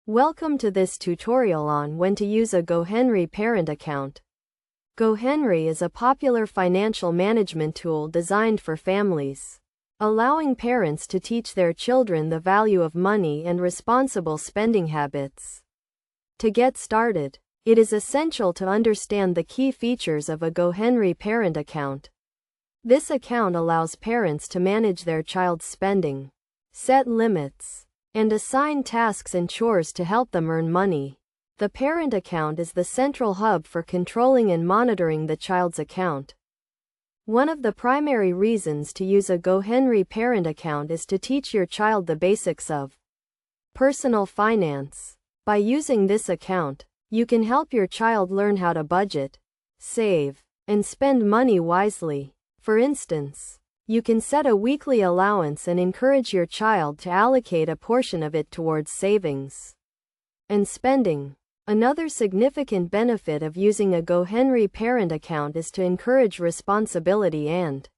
Welcome to this tutorial on when to use a GoHenry parent account. GoHenry is a popular financial management tool designed for families, allowing parents to teach their children the value of money and responsible spending habits. To get started, it is essential to understand the key features of a GoHenry parent account. This account allows parents to manage their child's spending, set limits, and assign tasks and chores to help them earn money. The parent account is the central hub for controlling and monitoring the child's account. One of the primary reasons to use a GoHenry parent account is to teach your child the basics of personal finance. By using this account, you can help your child learn how to budget, save, and spend money wisely. For instance, you can set a weekly allowance and encourage your child to allocate a portion of it towards savings and spending. Another significant benefit of using a GoHenry parent account is to encourage responsibility and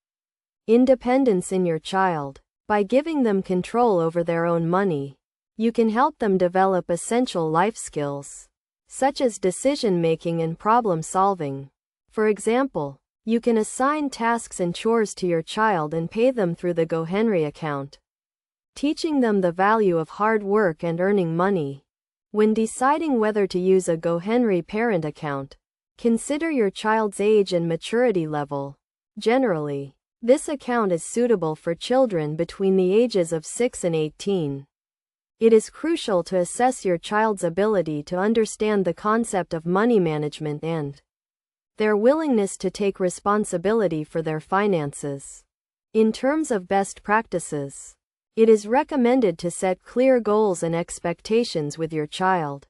independence in your child. By giving them control over their own money, you can help them develop essential life skills, such as decision-making and problem-solving. For example, you can assign tasks and chores to your child and pay them through the GoHenry account, teaching them the value of hard work and earning money. When deciding whether to use a GoHenry parent account, consider your child's age and maturity level. Generally, this account is suitable for children between the ages of 6 and 18. It is crucial to assess your child's ability to understand the concept of money management and their willingness to take responsibility for their finances. In terms of best practices, it is recommended to set clear goals and expectations with your child,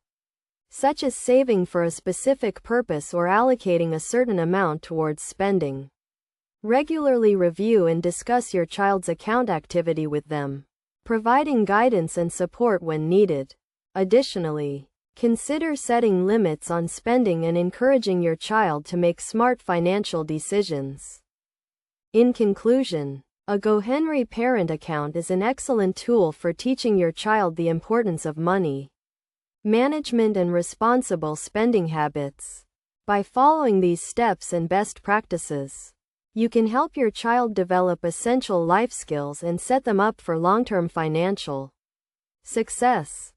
such as saving for a specific purpose or allocating a certain amount towards spending. Regularly review and discuss your child's account activity with them, providing guidance and support when needed. Additionally, consider setting limits on spending and encouraging your child to make smart financial decisions. In conclusion, a GoHenry parent account is an excellent tool for teaching your child the importance of money management and responsible spending habits. By following these steps and best practices, you can help your child develop essential life skills and set them up for long-term financial success.